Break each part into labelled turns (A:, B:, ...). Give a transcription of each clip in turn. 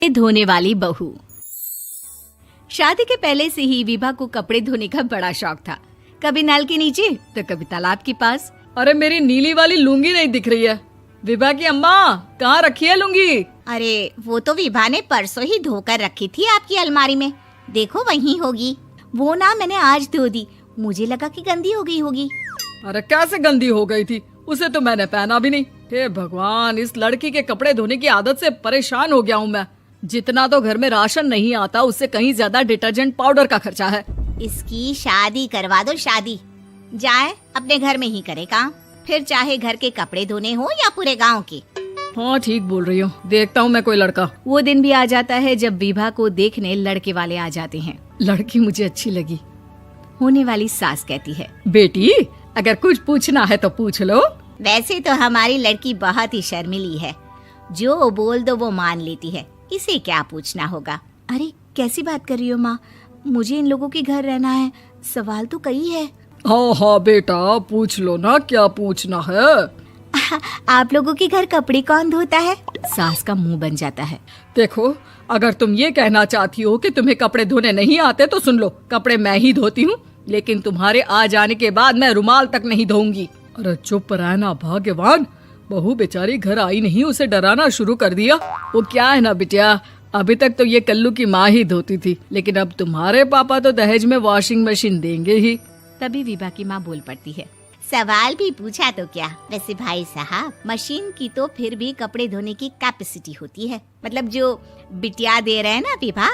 A: धोने वाली बहू। शादी के पहले से ही विभा को कपड़े धोने का बड़ा शौक था। कभी नल के नीचे तो कभी तालाब के पास।
B: अरे मेरी नीली वाली लुंगी नहीं दिख रही है। विभा की अम्मा, कहाँ रखी है लुंगी?
C: अरे वो तो विभा ने परसों ही धोकर रखी थी आपकी अलमारी में, देखो वहीं होगी। वो ना मैंने आज धो दी, मुझे लगा कि गंदी हो गई होगी।
B: अरे कैसे गंदी हो गई थी? उसे तो मैंने पहना भी नहीं। हे भगवान, इस लड़की के कपड़े धोने की आदत से परेशान हो गया हूँ मैं। जितना तो घर में राशन नहीं आता, उससे कहीं ज्यादा डिटर्जेंट पाउडर का खर्चा है।
C: इसकी शादी करवा दो, शादी जाए अपने घर में ही करे काम, फिर चाहे घर के कपड़े धोने हो या पूरे गांव के।
B: हाँ ठीक बोल रही हूँ, देखता हूँ मैं कोई लड़का।
A: वो दिन भी आ जाता है जब विभा को देखने लड़के वाले आ जाते हैं।
B: लड़की मुझे अच्छी लगी।
A: होने वाली सास कहती है,
B: बेटी अगर कुछ पूछना है तो पूछ लो।
C: वैसे तो हमारी लड़की बहुत ही शर्मीली है, जो बोल दो वो मान लेती है, इसे क्या पूछना होगा।
A: अरे कैसी बात कर रही हो माँ, मुझे इन लोगों के घर रहना है, सवाल तो कई है।
B: हाँ हाँ बेटा, पूछ लो ना, क्या पूछना है।
A: आप लोगों के घर कपड़े कौन धोता है? सास का मुंह बन जाता है।
B: देखो, अगर तुम ये कहना चाहती हो कि तुम्हें कपड़े धोने नहीं आते तो सुन लो, कपड़े मैं ही धोती हूँ, लेकिन तुम्हारे आ जाने के बाद मैं रुमाल तक नहीं धोऊंगी। अरे चुप रहना भाग्यवान, बहू बेचारी घर आई नहीं, उसे डराना शुरू कर दिया। वो क्या है ना बिटिया, अभी तक तो ये कल्लू की माँ ही धोती थी, लेकिन अब तुम्हारे पापा तो दहेज में वॉशिंग मशीन देंगे ही।
A: तभी विभा की माँ बोल पड़ती है,
C: सवाल भी पूछा तो क्या। वैसे भाई साहब, मशीन की तो फिर भी कपड़े धोने की कैपेसिटी होती है। मतलब जो बिटिया दे रहे हैं ना विभा,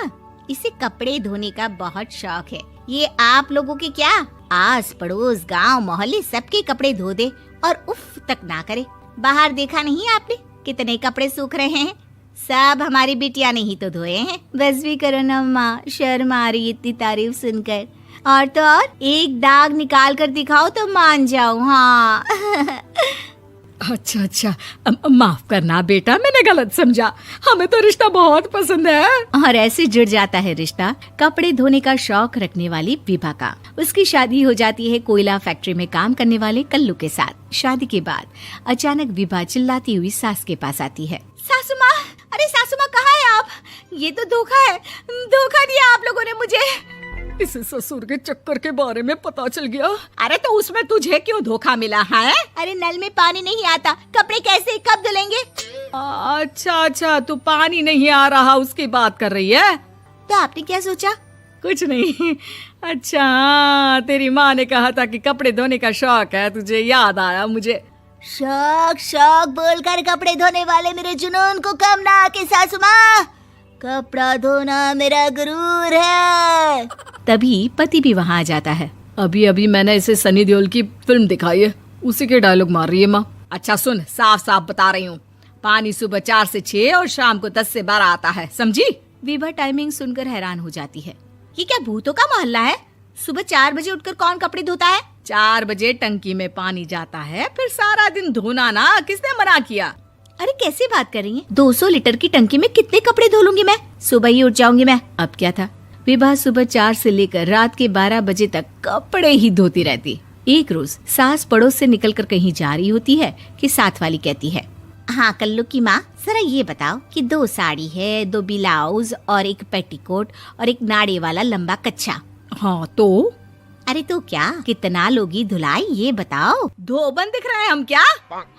C: इसे कपड़े धोने का बहुत शौक है। ये आप लोगों के क्या, आस पड़ोस गांव मोहल्ले सबके कपड़े धो दे और उफ तक ना करे। बाहर देखा नहीं आपने कितने कपड़े सूख रहे हैं, सब हमारी बिटिया ने ही तो धोए हैं।
A: बस भी करो ना माँ, शर्म आ रही इतनी तारीफ सुनकर। और तो और एक दाग निकाल कर दिखाओ तो मान जाओ। हाँ
B: अच्छा अच्छा, माफ करना बेटा, मैंने गलत समझा। हमें तो रिश्ता बहुत पसंद है।
A: और ऐसे जुड़ जाता है रिश्ता कपड़े धोने का शौक रखने वाली विभा का। उसकी शादी हो जाती है कोयला फैक्ट्री में काम करने वाले कल्लू के साथ। शादी के बाद अचानक विभा चिल्लाती हुई सास के पास आती है।
C: सासू माँ, अरे सासू माँ कहाँ है आप? ये तो धोखा है, धोखा दिया आप लोगों ने मुझे।
B: इसे ससुर के चक्कर के बारे में पता चल गया।
C: अरे तो उसमें तुझे क्यों धोखा मिला है? अरे नल में पानी नहीं आता, कपड़े कैसे कब धुलेंगे?
B: अच्छा अच्छा, तू पानी नहीं आ रहा उसकी बात कर रही है।
C: तो आपने क्या सोचा?
B: कुछ नहीं। अच्छा, तेरी माँ ने कहा था कि कपड़े धोने का शौक है तुझे, याद आया मुझे।
C: शौक शौक बोलकर कपड़े धोने वाले मेरे जुनून को कम ना आके सासू माँ, कपड़ा धोना मेरा गुरूर है।
A: तभी पति भी वहाँ आ जाता है।
B: अभी अभी मैंने इसे सनी देओल की फिल्म दिखाई है, उसी के डायलॉग मार रही है माँ। अच्छा सुन, साफ साफ बता रही हूँ, पानी सुबह 4 से 6 और शाम को 10 से 12 आता है, समझी?
A: विभा टाइमिंग सुनकर हैरान हो जाती है।
C: ये क्या भूतों का मोहल्ला है? सुबह 4 बजे उठकर कौन कपड़े धोता है?
B: 4 बजे टंकी में पानी जाता है, फिर सारा दिन धोना ना, किसने मना किया?
A: अरे कैसी बात कर रही हैं? 200 लीटर की टंकी में कितने कपड़े धो लूंगी मैं, सुबह ही उठ जाऊंगी मैं। अब क्या था, विभा सुबह 4 से लेकर रात के 12 बजे तक कपड़े ही धोती रहती। एक रोज सास पड़ोस से निकलकर कहीं जा रही होती है कि साथ वाली कहती है,
C: हाँ कल्लू की माँ, जरा ये बताओ कि 2 साड़ी है, 2 ब्लाउज और एक पेटीकोट और एक नाड़े वाला लंबा कच्छा।
B: हाँ तो?
C: अरे तो क्या, कितना लोगी धुलाई ये बताओ।
B: धोबन दिख रहे हैं हम क्या?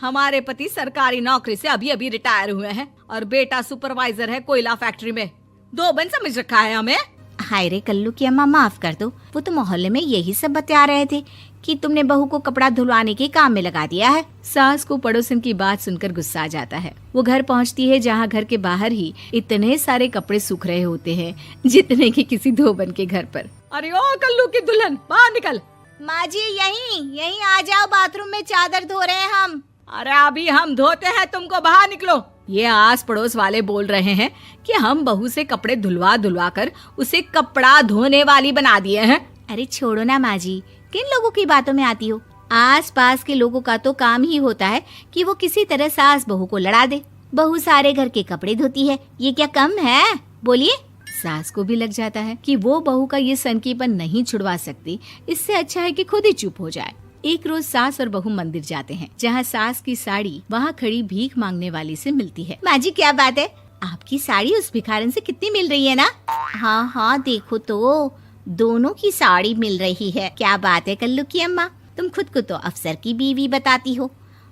B: हमारे पति सरकारी नौकरी से अभी अभी रिटायर हुए हैं और बेटा सुपरवाइजर है कोयला फैक्ट्री में। धोबन समझ रखा है हमें?
C: हाय रे कल्लू की अम्मा, माफ कर दो, वो तो मोहल्ले में यही सब बता रहे थे कि तुमने बहू को कपड़ा धुलवाने के काम में लगा दिया है।
A: सास को पड़ोसन की बात सुनकर गुस्सा आ जाता है। वो घर पहुंचती है जहां घर के बाहर ही इतने सारे कपड़े सूख रहे होते हैं जितने कि किसी धोबन के घर पर।
B: अरे ओ कल्लू की दुल्हन, बाहर निकल।
C: माँ जी यहीं आ जाओ, बाथरूम में चादर धो रहे हैं हम।
B: अरे अभी हम धोते हैं, तुमको बाहर निकलो। ये आस पड़ोस वाले बोल रहे हैं कि हम बहू से कपड़े धुलवा धुलवा कर उसे कपड़ा धोने वाली बना दिए हैं।
A: अरे छोड़ो ना माँ जी, किन लोगों की बातों में आती हो? आस पास के लोगों का तो काम ही होता है कि वो किसी तरह सास बहू को लड़ा दे। बहू सारे घर के कपड़े धोती है, ये क्या कम है? बोलिए। सास को भी लग जाता है कि वो बहू का ये सनकीपन नहीं छुड़वा सकती, इससे अच्छा है कि खुद ही चुप हो जाए। एक रोज सास और बहू मंदिर जाते हैं, जहाँ सास की साड़ी वहाँ खड़ी भीख मांगने वाली से मिलती है।
C: माँ जी क्या बात है, आपकी साड़ी उस भिखारन से कितनी मिल रही है ना? हाँ हाँ देखो तो, दोनों की साड़ी मिल रही है। क्या बात है कल्लू की अम्मा, तुम खुद को तो अफसर की बीवी बताती हो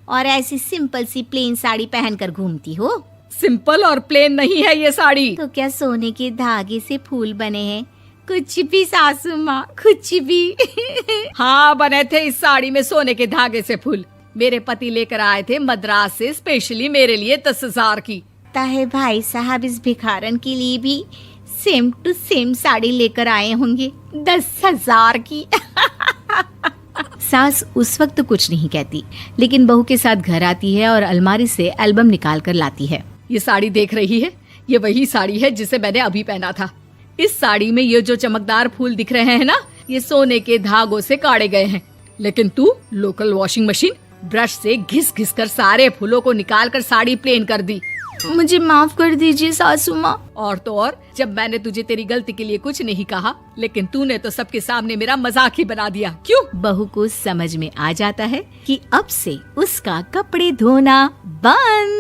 C: और ऐसी सिंपल सी प्लेन साड़ी पहनकर घूमती हो।
B: सिंपल और प्लेन नहीं है ये साड़ी।
C: तो क्या सोने के धागे से फूल बने हैं? कुछ भी सासू माँ, कुछ भी।
B: हाँ बने थे इस साड़ी में सोने के धागे से फूल। मेरे पति लेकर आए थे मद्रास से स्पेशली मेरे लिए 10,000 की।
C: ताहे भाई साहब इस भिखारन के लिए भी सेम टू सेम साड़ी लेकर आए होंगे 10,000 की।
A: सास उस वक्त तो कुछ नहीं कहती, लेकिन बहू के साथ घर आती है और अलमारी से एल्बम निकाल कर लाती है।
B: ये साड़ी देख रही है, ये वही साड़ी है जिसे मैंने अभी पहना था। इस साड़ी में ये जो चमकदार फूल दिख रहे हैं ना, ये सोने के धागों से काढ़े गए हैं। लेकिन तू लोकल वॉशिंग मशीन ब्रश से घिस घिस कर सारे फूलों को निकाल कर साड़ी प्लेन कर दी।
A: मुझे माफ कर दीजिए सासू माँ।
B: और तो और, जब मैंने तुझे तेरी गलती के लिए कुछ नहीं कहा, लेकिन तूने तो सबके सामने मेरा मजाक ही बना दिया। क्यों?
A: बहू को समझ में आ जाता है कि अब से उसका कपड़े धोना बंद।